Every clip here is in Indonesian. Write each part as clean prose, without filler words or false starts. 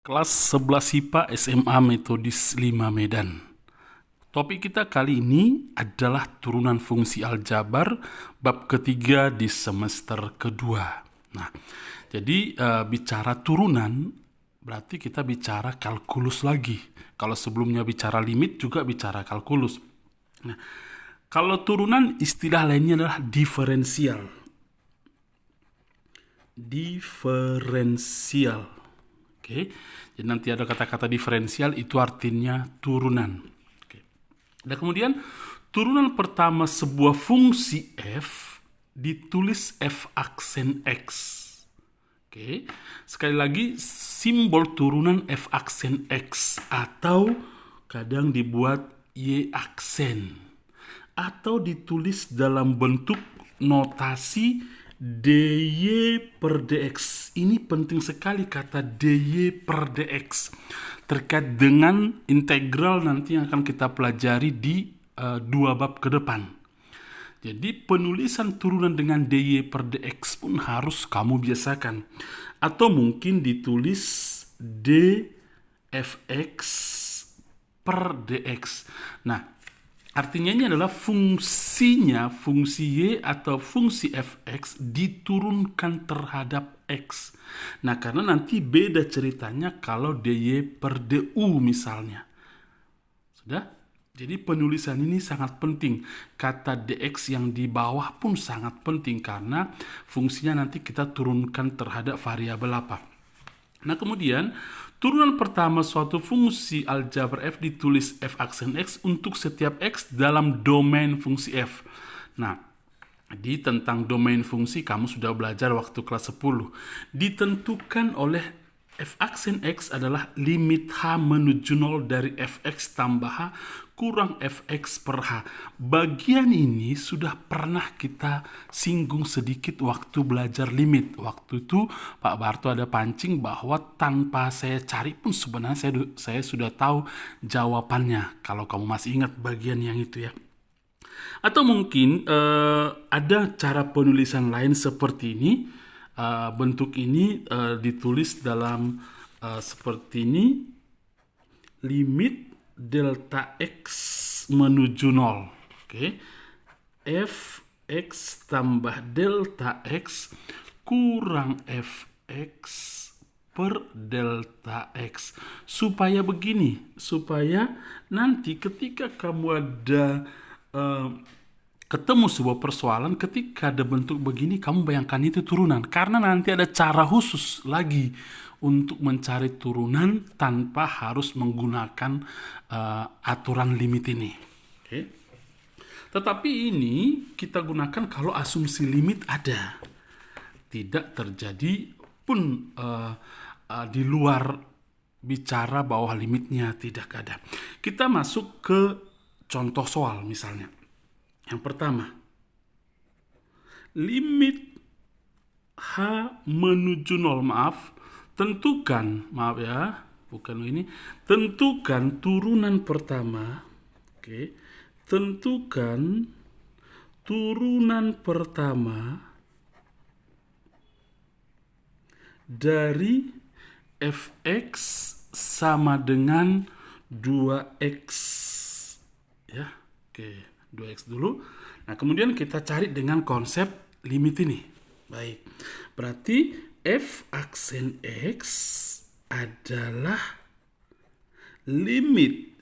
Kelas 11 IPA SMA Metodis 5 Medan. Topik kita kali ini adalah turunan fungsi aljabar bab ketiga di semester kedua. Nah, jadi bicara turunan berarti kita bicara kalkulus lagi. Kalau sebelumnya bicara limit juga bicara kalkulus. Nah, kalau turunan istilah lainnya adalah diferensial. Diferensial. Oke, jadi nanti ada kata-kata diferensial itu artinya turunan. Oke. Dan kemudian turunan pertama sebuah fungsi f ditulis f aksen x. Oke, sekali lagi simbol turunan f aksen x atau kadang dibuat y aksen atau ditulis dalam bentuk notasi dy per dx. Ini penting sekali kata dy per dx terkait dengan integral nanti yang akan kita pelajari di dua bab ke depan. Jadi penulisan turunan dengan dy per dx pun harus kamu biasakan. Atau mungkin ditulis dfx per dx. Nah, artinya ini adalah fungsinya, fungsi y atau fungsi fx diturunkan terhadap x. Nah, karena nanti beda ceritanya kalau dy per du misalnya. Sudah? Jadi penulisan ini sangat penting. Kata dx yang di bawah pun sangat penting karena fungsinya nanti kita turunkan terhadap variabel apa. Nah, kemudian turunan pertama suatu fungsi aljabar f ditulis f aksen x untuk setiap x dalam domain fungsi f. Nah, di tentang domain fungsi kamu sudah belajar waktu kelas 10. Ditentukan oleh f aksen x adalah limit h menuju 0 dari fx tambah h kurang fx per h. Bagian ini sudah pernah kita singgung sedikit waktu belajar limit. Waktu itu Pak Barto ada pancing bahwa tanpa saya cari pun sebenarnya saya sudah tahu jawabannya. Kalau kamu masih ingat bagian yang itu ya. Atau mungkin ada cara penulisan lain seperti ini. Bentuk ini ditulis dalam seperti ini, limit delta x menuju 0. Oke. Fx tambah delta x kurang fx per delta x. Supaya begini, supaya nanti ketika kamu ada ketemu sebuah persoalan, ketika ada bentuk begini kamu bayangkan itu turunan, karena nanti ada cara khusus lagi untuk mencari turunan tanpa harus menggunakan aturan limit ini. Okay. Tetapi ini kita gunakan kalau asumsi limit ada, tidak terjadi pun di luar bicara bahwa limitnya tidak ada. Kita masuk ke contoh soal misalnya. Yang pertama, limit h menuju 0, tentukan turunan pertama. Oke, tentukan turunan pertama dari fx sama dengan 2x. Ya, oke. 2x dulu. Nah, kemudian kita cari dengan konsep limit ini. Baik. Berarti f aksen x adalah limit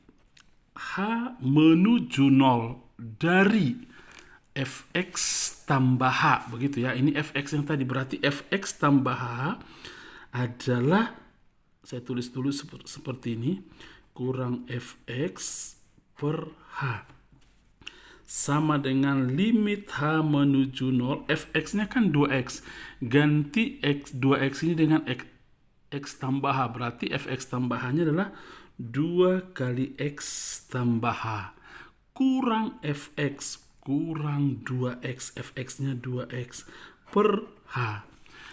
h menuju 0 dari fx tambah h. Begitu ya. Ini fx yang tadi. Berarti fx tambah h adalah, saya tulis dulu seperti ini, kurang fx per h. Sama dengan limit h menuju 0, fx-nya kan 2x. Ganti 2x ini dengan x tambah h. Berarti fx tambah h-nya adalah 2 kali x tambah h. Kurang fx, kurang 2x. Fx-nya 2x per h.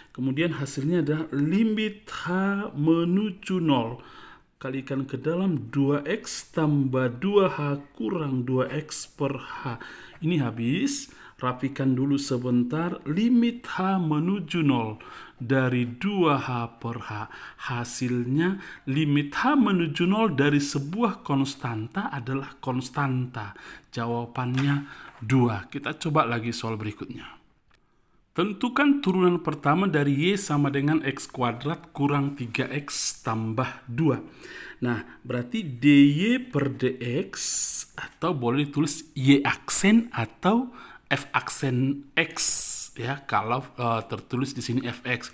Kemudian hasilnya adalah limit h menuju 0. Kalikan ke dalam 2x tambah 2h kurang 2x per h. Ini habis. rapikan dulu sebentar. Limit H menuju 0 dari 2H per H. Hasilnya limit H menuju 0 dari sebuah konstanta adalah konstanta. Jawabannya 2. Kita coba lagi soal berikutnya. Tentukan turunan pertama dari Y sama dengan X kuadrat kurang 3X tambah 2. Nah, berarti dy per dx, atau boleh ditulis Y aksen atau F aksen X, ya, kalau tertulis di sini Fx.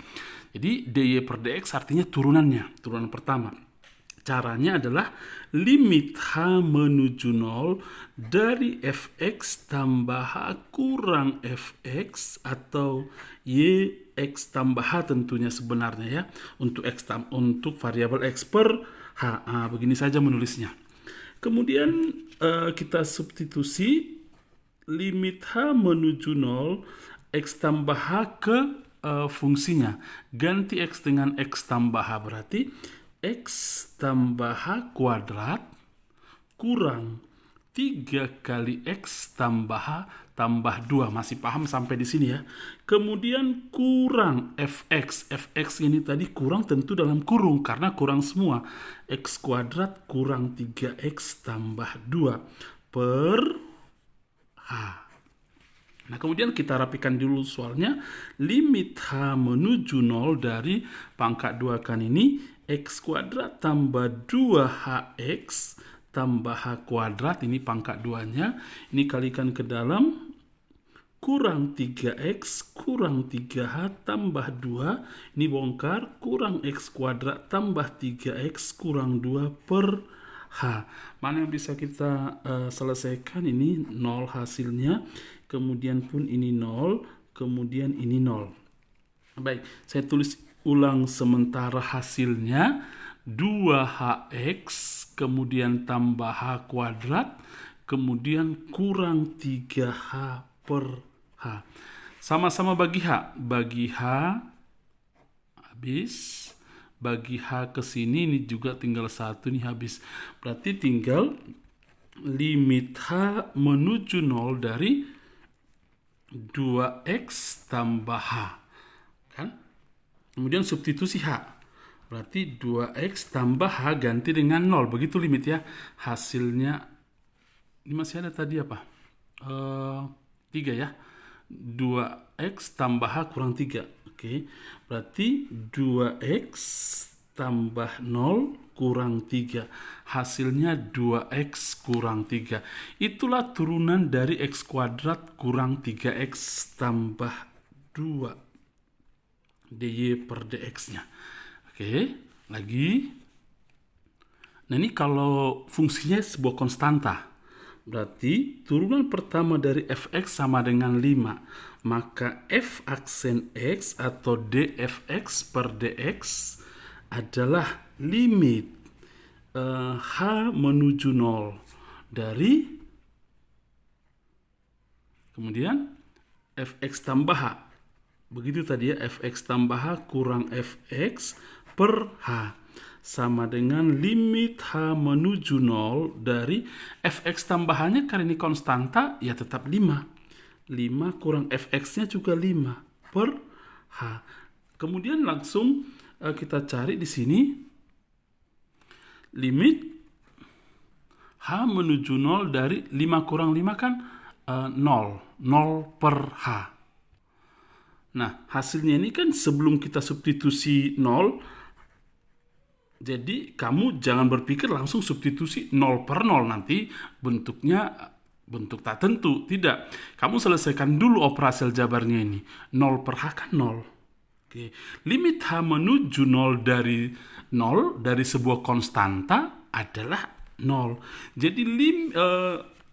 Jadi dy per dx artinya turunan pertama. Caranya adalah limit H menuju 0 dari Fx tambah H kurang Fx, atau Y X tambah H tentunya sebenarnya, ya, untuk variabel X per H. Begini saja menulisnya. Kemudian kita substitusi limit H menuju 0 X tambah H ke fungsinya. Ganti X dengan X tambah H, berarti X tambah H kuadrat kurang 3 kali X tambah H tambah 2. Masih paham sampai di sini, ya? Kemudian kurang Fx. Fx ini tadi kurang tentu dalam kurung karena kurang semua. X kuadrat kurang 3X tambah 2 per H. Nah, kemudian kita rapikan dulu soalnya. Limit H menuju 0 dari pangkat 2 kan ini X kuadrat tambah 2HX tambah H kuadrat, ini pangkat 2-nya, ini kalikan ke dalam, kurang 3X kurang 3H tambah 2, ini bongkar, kurang X kuadrat tambah 3X kurang 2 per H. Mana yang bisa kita selesaikan? Ini 0 hasilnya, kemudian pun ini 0, kemudian ini 0. Baik, saya tulis ulang sementara hasilnya 2HX kemudian tambah H kuadrat kemudian kurang 3H per H. Sama-sama bagi H. Bagi H habis. Bagi H ke sini ini juga tinggal 1 nih habis. Berarti tinggal limit H menuju 0 dari 2X tambah H. Kan? Kemudian substitusi H. Berarti 2X tambah H ganti dengan 0. Begitu limit, ya. Hasilnya, ini masih ada tadi apa? 3, ya. 2X tambah H kurang 3. Oke. Berarti 2X tambah 0 kurang 3. Hasilnya 2X kurang 3. Itulah turunan dari X kuadrat kurang 3X tambah 2. dy per dx-nya. Oke, lagi. Nah, ini kalau fungsinya sebuah konstanta, berarti turunan pertama dari Fx sama dengan 5. Maka F aksen X atau dfx per dx adalah limit H menuju 0 dari, kemudian Fx tambah H. Begitu tadi, ya, Fx tambah H kurang Fx per H sama dengan limit H menuju 0 dari Fx tambahannya karena ini konstanta, ya tetap 5. 5 kurang Fx-nya juga 5 per H. Kemudian langsung kita cari di sini limit H menuju 0 dari 5 kurang 5 kan 0. 0 per H. Nah, hasilnya ini kan sebelum kita substitusi 0, jadi kamu jangan berpikir langsung substitusi 0 per 0, nanti bentuknya bentuk tak tentu. Tidak, kamu selesaikan dulu operasi aljabarnya ini. 0 per H kan 0. Oke. Limit H menuju 0 dari sebuah konstanta adalah 0. Jadi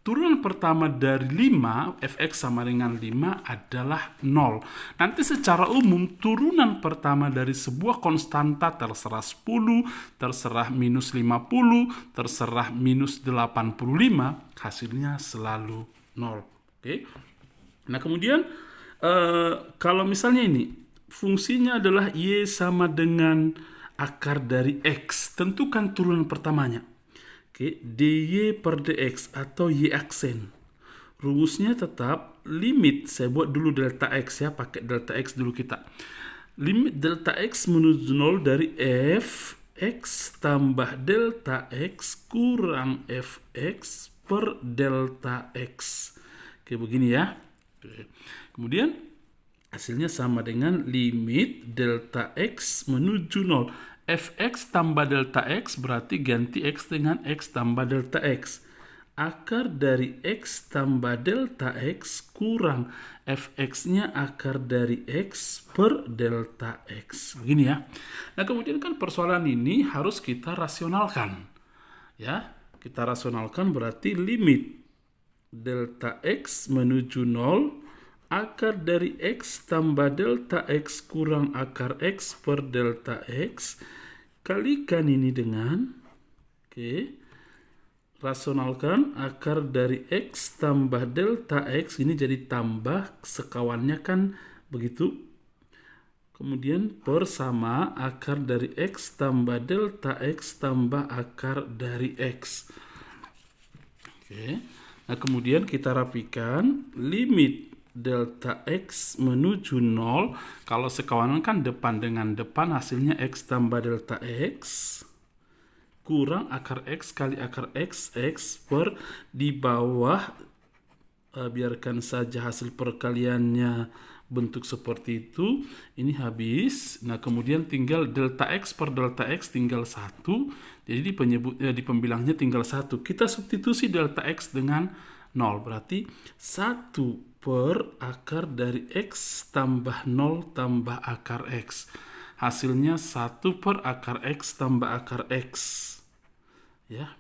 turunan pertama dari 5, Fx sama dengan 5 adalah 0. Nanti secara umum, turunan pertama dari sebuah konstanta terserah 10, terserah minus 50, terserah minus 85, hasilnya selalu 0. Oke. Nah, kemudian kalau misalnya ini, fungsinya adalah Y sama dengan akar dari X, tentukan turunan pertamanya. Oke, dy per dx atau y aksen. Rumusnya tetap limit, saya buat dulu delta x ya, pakai delta x dulu kita. Limit delta x menuju 0 dari fx tambah delta x kurang fx per delta x. Oke, begini ya. Oke. Kemudian hasilnya sama dengan limit delta x menuju 0. Fx tambah delta x berarti ganti x dengan x tambah delta x. Akar dari x tambah delta x kurang fx-nya akar dari x per delta x. Begini ya. Nah, kemudian kan persoalan ini harus kita rasionalkan. Ya, kita rasionalkan berarti limit delta x menuju 0 akar dari x tambah delta x kurang akar x per delta x, kalikan ini dengan, rasionalkan akar dari x tambah delta x, ini jadi tambah, sekawannya kan begitu. Kemudian per sama akar dari x tambah delta x tambah akar dari x. Nah, kemudian kita rapikan limit delta x menuju 0. Kalau sekawanan kan depan dengan depan, hasilnya x tambah delta x kurang akar x kali akar x, x per di bawah, biarkan saja hasil perkaliannya bentuk seperti itu. Ini habis. Nah, kemudian tinggal delta x per delta x tinggal 1. Jadi di pembilangnya tinggal 1. Kita substitusi delta x dengan 0. Berarti 1 per akar dari x tambah 0 tambah akar x. Hasilnya 1 per akar x tambah akar x. Ya.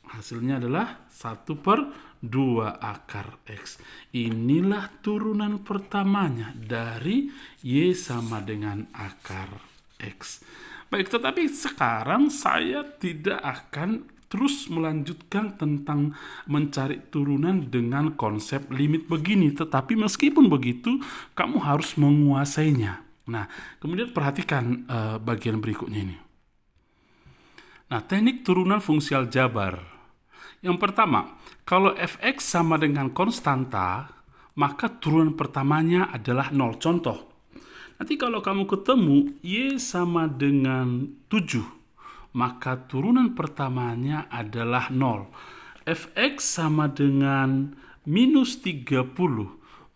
Hasilnya adalah 1 per 2 akar x. Inilah turunan pertamanya dari y sama dengan akar x. Baik, tetapi sekarang saya tidak akan terus melanjutkan tentang mencari turunan dengan konsep limit begini. Tetapi meskipun begitu, kamu harus menguasainya. Nah, kemudian perhatikan bagian berikutnya ini. Nah, teknik turunan fungsi aljabar. Yang pertama, kalau fx sama dengan konstanta, maka turunan pertamanya adalah 0. Contoh, nanti kalau kamu ketemu y sama dengan 7, maka turunan pertamanya adalah 0. Fx sama dengan minus 30,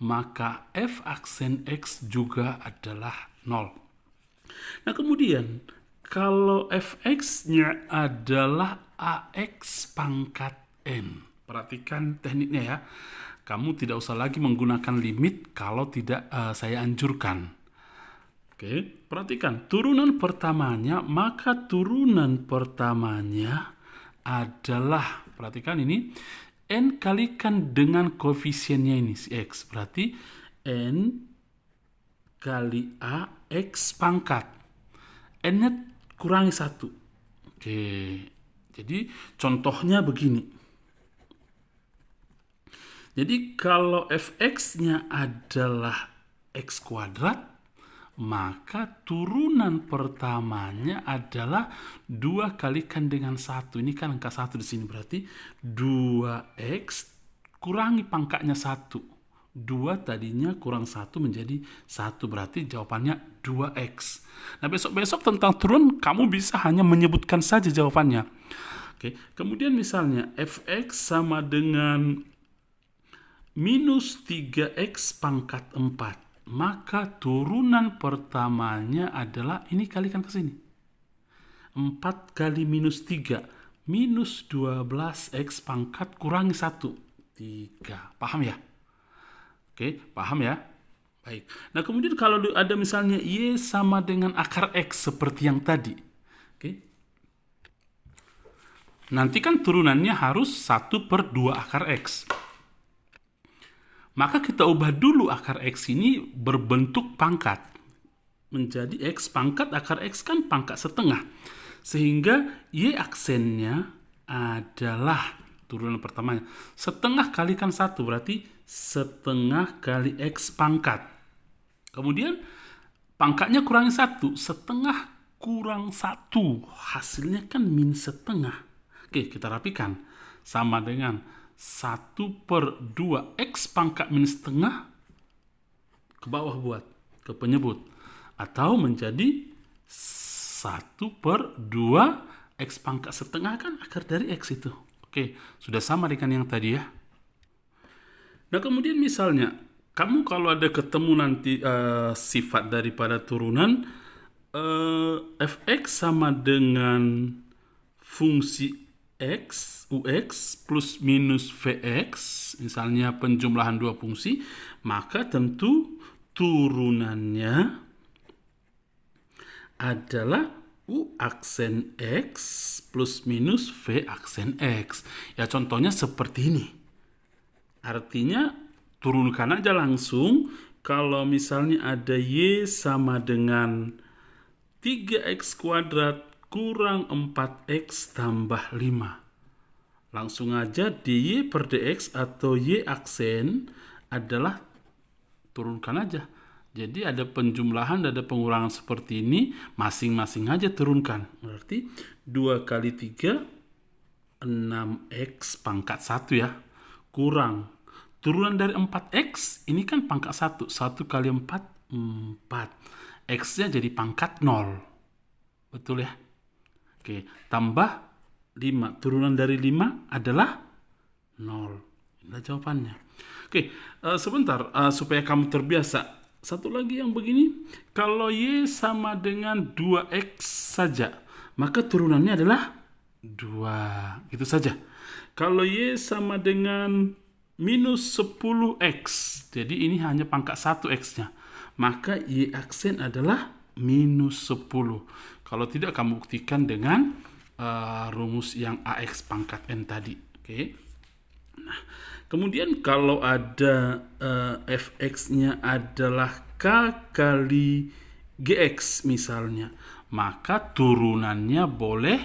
maka f aksen x juga adalah 0. Nah, kemudian kalau fx-nya adalah ax pangkat n. Perhatikan tekniknya ya. Kamu tidak usah lagi menggunakan limit kalau tidak saya anjurkan. Perhatikan turunan pertamanya, maka turunan pertamanya adalah, perhatikan ini, n kalikan dengan koefisiennya ini, si x. Berarti n kali a x pangkat. N-nya kurangi 1. Jadi contohnya begini. Jadi kalau fx-nya adalah x kuadrat, maka turunan pertamanya adalah 2 kalikan dengan 1. Ini kan angka 1 di sini, berarti 2x kurangi pangkatnya 1. 2 tadinya kurang 1 menjadi 1, berarti jawabannya 2x. Nah, besok-besok tentang turun kamu bisa hanya menyebutkan saja jawabannya. Kemudian misalnya fx sama dengan minus 3x pangkat 4. Maka turunan pertamanya adalah, ini kalikan ke sini. 4 kali minus 3. Minus 12x pangkat kurangi 1. 3. Paham ya? Paham ya? Baik. Nah, kemudian kalau ada misalnya y sama dengan akar x seperti yang tadi. Nanti kan turunannya harus 1 per 2 akar x. Maka kita ubah dulu akar x ini berbentuk pangkat. Menjadi x pangkat akar x kan pangkat setengah. Sehingga y aksennya adalah turunan pertamanya. Setengah kalikan 1 berarti setengah kali x pangkat. Kemudian pangkatnya kurangi 1. Setengah kurang 1. Hasilnya kan min setengah. Kita rapikan. Sama dengan 1/2 X pangkat minus setengah ke bawah buat ke penyebut, atau menjadi 1/2 X pangkat setengah kan akar dari X itu. Oke, sudah sama dengan yang tadi ya. Nah, kemudian misalnya kamu kalau ada ketemu nanti sifat daripada turunan fx sama dengan fungsi x ux plus minus vx, misalnya penjumlahan dua fungsi, maka tentu turunannya adalah u aksen x plus minus v aksen x. Ya, contohnya seperti ini. Artinya turunkan aja langsung. Kalau misalnya ada y sama dengan 3x kuadrat kurang 4x tambah 5. Langsung aja dy per dx atau y aksen adalah turunkan aja. Jadi ada penjumlahan, ada pengurangan seperti ini, masing-masing aja turunkan. Berarti 2 kali 3, 6x pangkat 1 ya. Kurang. Turunan dari 4x, ini kan pangkat 1. 1 kali 4, 4. X-nya jadi pangkat 0. Betul ya? Oke, tambah 5. Turunan dari 5 adalah 0. Inilah jawabannya. Oke, sebentar supaya kamu terbiasa. Satu lagi yang begini, kalau y sama dengan 2x saja, maka turunannya adalah 2. Gitu saja. Kalau y sama dengan minus 10x, jadi ini hanya pangkat 1 x-nya, maka y aksen adalah minus 10. Kalau tidak, kamu buktikan dengan rumus yang ax pangkat n tadi. Oke. Nah, kemudian kalau ada fx-nya adalah k kali gx misalnya, maka turunannya boleh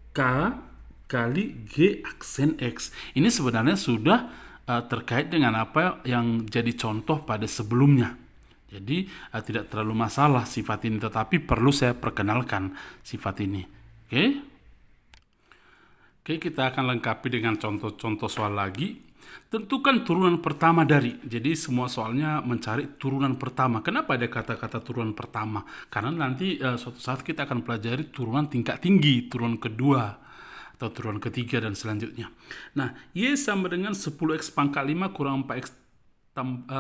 k kali g aksen x. Ini sebenarnya sudah terkait dengan apa yang jadi contoh pada sebelumnya. Jadi tidak terlalu masalah sifat ini, tetapi perlu saya perkenalkan sifat ini. Oke, kita akan lengkapi dengan contoh-contoh soal lagi. Tentukan turunan pertama dari. Jadi semua soalnya mencari turunan pertama. Kenapa ada kata-kata turunan pertama? Karena nanti suatu saat kita akan pelajari turunan tingkat tinggi, turunan kedua, atau turunan ketiga dan selanjutnya. Nah, y sama dengan 10x pangkat 5 kurang 4x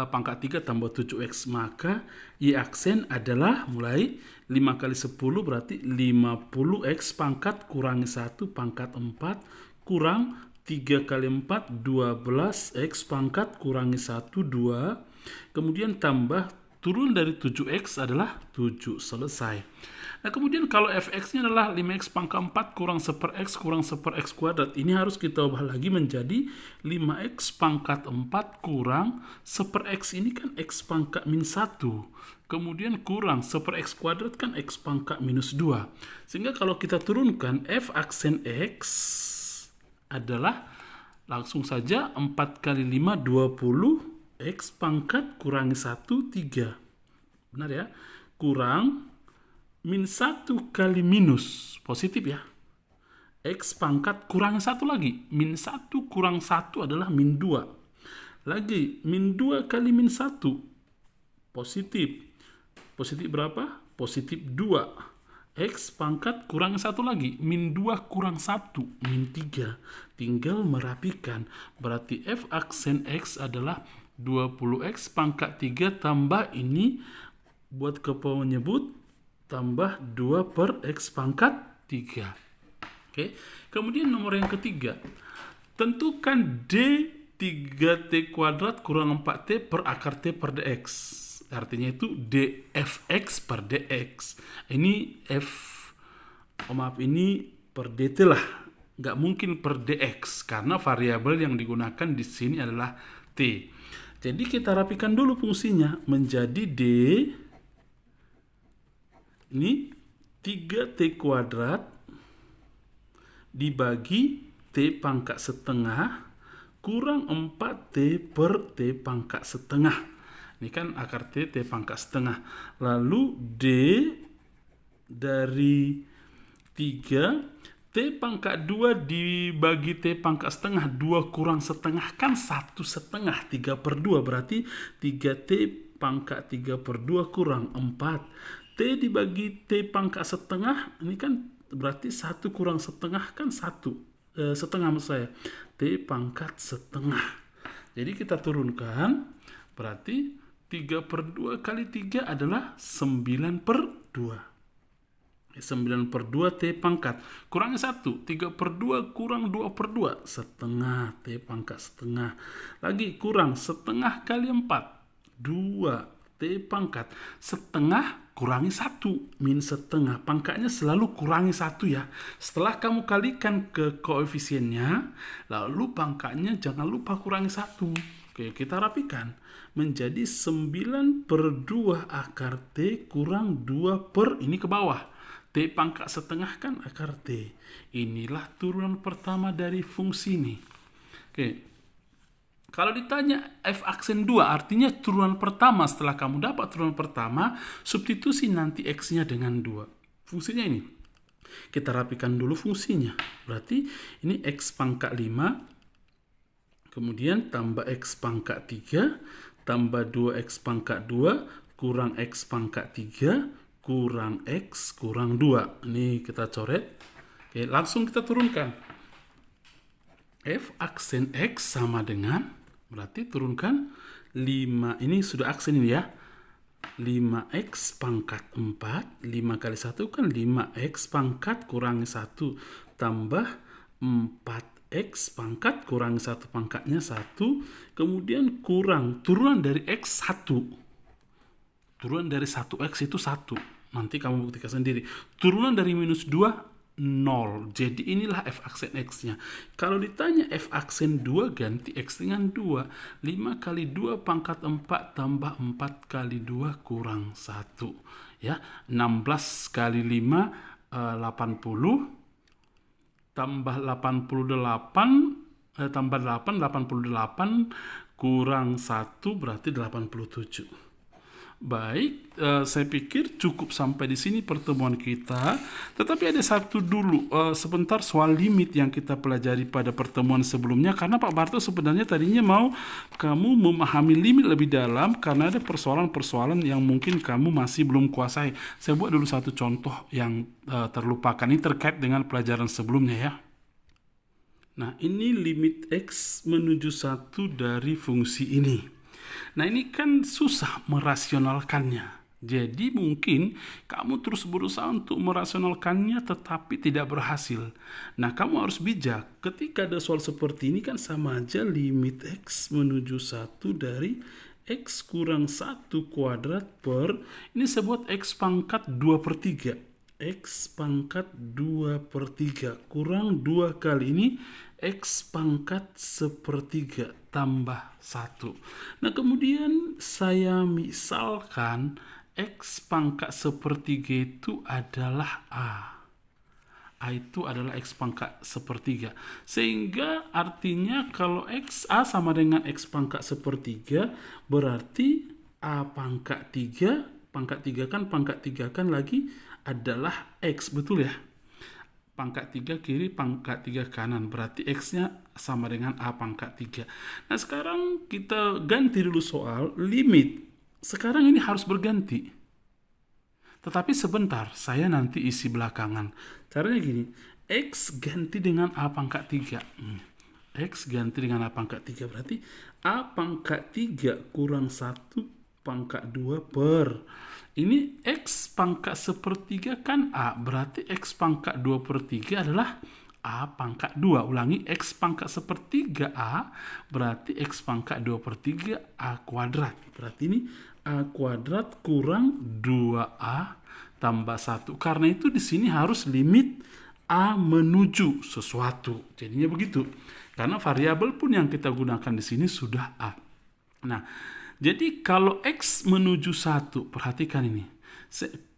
pangkat 3 tambah 7x, maka y aksen adalah mulai 5 kali 10 berarti 50x pangkat kurangi 1 pangkat 4 kurang 3 kali 4 12x pangkat kurangi 1 2, kemudian tambah turun dari 7x adalah 7, selesai. Nah, kemudian kalau fx-nya adalah 5x pangkat 4 kurang 1/x kurang 1/x kuadrat. Ini harus kita ubah lagi menjadi 5x pangkat 4 kurang 1/x. Ini kan x pangkat min 1. Kemudian kurang 1/x kuadrat kan x pangkat minus 2. Sehingga kalau kita turunkan f aksen x adalah langsung saja 4 kali 5, 20. X pangkat kurangi 1, 3. Benar ya? Kurang min 1 kali minus, positif ya. X pangkat kurangi 1 lagi. Min 1 kurang 1 adalah min 2. Lagi, min 2 kali min 1, positif. Positif berapa? Positif 2. X pangkat kurangi 1 lagi. Min 2 kurang 1, min 3. Tinggal merapikan. Berarti f aksen X adalah 20x pangkat 3 tambah ini buat ke penyebut tambah 2 per x pangkat 3. Oke. Kemudian nomor yang ketiga, tentukan d 3t kuadrat kurang 4t per akar t per dx. Artinya itu dfx per dx. Ini ini per dt lah. Nggak mungkin per dx karena variabel yang digunakan di sini adalah t. Jadi kita rapikan dulu fungsinya menjadi d ini 3t kuadrat dibagi t pangkat setengah kurang 4t per t pangkat setengah. Ini kan akar t pangkat setengah. Lalu d dari 3 T pangkat 2 dibagi T pangkat setengah, 2 kurang setengah kan 1/2, 3/2 berarti 3T pangkat 3/2 kurang 4. T dibagi T pangkat setengah, ini kan berarti 1 kurang setengah kan 1. Setengah maksud saya. T pangkat setengah. Jadi kita turunkan, berarti 3/2 kali 3 adalah 9/2. 9/2 T pangkat kurangnya 1, 3/2 kurang 2/2, setengah T pangkat setengah. Lagi kurang setengah kali 4, 2 T pangkat setengah kurangi 1, min setengah. Pangkatnya selalu kurangi 1 ya. Setelah kamu kalikan ke koefisiennya, lalu pangkatnya jangan lupa kurangi 1. Oke, kita rapikan menjadi 9/2 akar T kurang 2 ini ke bawah. T pangkat setengah kan akar T. Inilah turunan pertama dari fungsi ini. Oke. Kalau ditanya f aksen 2 artinya turunan pertama. Setelah kamu dapat turunan pertama, substitusi nanti x-nya dengan 2. Fungsinya ini. Kita rapikan dulu fungsinya. Berarti ini x pangkat 5, kemudian tambah x pangkat 3, tambah 2x pangkat 2, kurang x pangkat 3, kurang X kurang 2. Ini kita coret. Oke, langsung kita turunkan. F aksen X sama dengan, berarti turunkan 5. Ini sudah aksen ini ya. 5X pangkat 4. 5 kali 1 kan 5X pangkat kurangi 1. Tambah 4X pangkat kurangi 1. Pangkatnya 1. Kemudian kurang turunan dari X 1. Turunan dari 1x itu 1. Nanti kamu buktikan sendiri. Turunan dari minus 2, 0. Jadi inilah f aksen x-nya. Kalau ditanya f aksen 2, ganti x dengan 2. 5 kali 2 pangkat 4 tambah 4 kali 2 kurang 1. Ya, 16 kali 5, 80. Tambah 88, tambah 8, 88 kurang 1 berarti 87. Baik, saya pikir cukup sampai di sini pertemuan kita. Tetapi ada satu dulu, sebentar soal limit yang kita pelajari pada pertemuan sebelumnya. Karena Pak Barto sebenarnya tadinya mau kamu memahami limit lebih dalam karena ada persoalan-persoalan yang mungkin kamu masih belum kuasai. Saya buat dulu satu contoh yang terlupakan. Ini terkait dengan pelajaran sebelumnya ya. Nah, ini limit X menuju 1 dari fungsi ini. Nah, ini kan susah merasionalkannya. Jadi mungkin kamu terus berusaha untuk merasionalkannya tetapi tidak berhasil. Nah, kamu harus bijak. Ketika ada soal seperti ini kan sama aja limit X menuju 1 dari X kurang 1 kuadrat per, ini saya buat X pangkat 2/3. X pangkat 2/3 kurang 2 kali ini X pangkat 1/3 tambah 1. Nah, kemudian saya misalkan X pangkat 1/3 itu adalah A. A itu adalah X pangkat 1/3. Sehingga artinya kalau X A sama dengan X pangkat 1/3 berarti A pangkat 3, pangkat 3 kan lagi adalah X, betul ya? Pangkat 3 kiri, pangkat 3 kanan. Berarti X-nya sama dengan A pangkat 3. Nah, sekarang kita ganti dulu soal limit. Sekarang ini harus berganti. Tetapi sebentar, saya nanti isi belakangan. Caranya gini, X ganti dengan A pangkat 3. X ganti dengan A pangkat 3. Berarti A pangkat 3 kurang 1 pangkat 2 per. Ini X pangkat 1/3 kan A, berarti X pangkat 2/3 adalah A pangkat 2. Ulangi, X pangkat 1/3 A, berarti X pangkat 2/3 A kuadrat. Berarti ini A kuadrat kurang 2A tambah 1. Karena itu di sini harus limit A menuju sesuatu. Jadinya begitu. Karena variabel pun yang kita gunakan di sini sudah A. Nah, jadi kalau X menuju 1, perhatikan ini.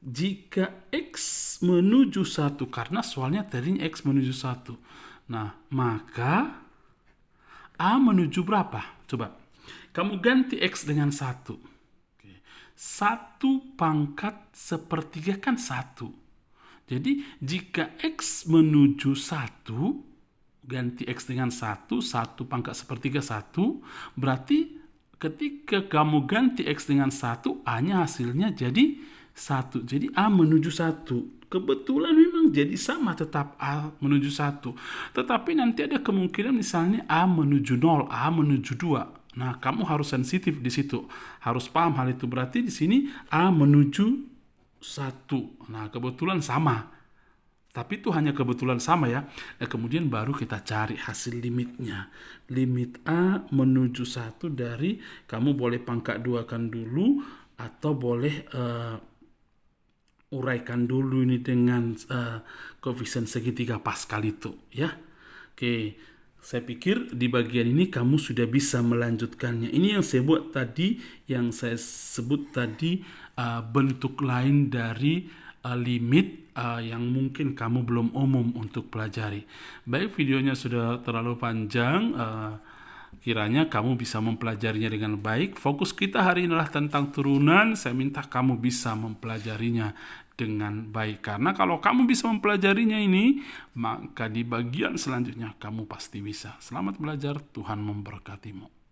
Jika X menuju 1, karena soalnya tadinya X menuju 1. Nah, maka A menuju berapa? Coba. Kamu ganti X dengan 1. 1 pangkat 1/3 kan 1. Jadi jika X menuju 1, ganti X dengan 1 pangkat sepertiga 1, berarti ketika kamu ganti X dengan 1, A-nya hasilnya jadi 1. Jadi A menuju 1. Kebetulan memang jadi sama, tetap A menuju 1. Tetapi nanti ada kemungkinan misalnya A menuju 0, A menuju 2. Nah, kamu harus sensitif di situ. Harus paham hal itu. Berarti di sini A menuju 1. Nah, kebetulan sama. Tapi itu hanya kebetulan sama ya. Nah, kemudian baru kita cari hasil limitnya. Limit A menuju 1 dari, kamu boleh pangkat 2 kan dulu, atau boleh uraikan dulu ini dengan koefisien segitiga Pascal itu ya. Oke, saya pikir di bagian ini kamu sudah bisa melanjutkannya. Ini yang saya buat tadi, yang saya sebut tadi bentuk lain dari limit yang mungkin kamu belum umum untuk pelajari. Baik, videonya sudah terlalu panjang. Kiranya kamu bisa mempelajarinya dengan baik. Fokus kita hari ini adalah tentang turunan. Saya minta kamu bisa mempelajarinya dengan baik. Karena kalau kamu bisa mempelajarinya ini, maka di bagian selanjutnya kamu pasti bisa. Selamat belajar, Tuhan memberkatimu.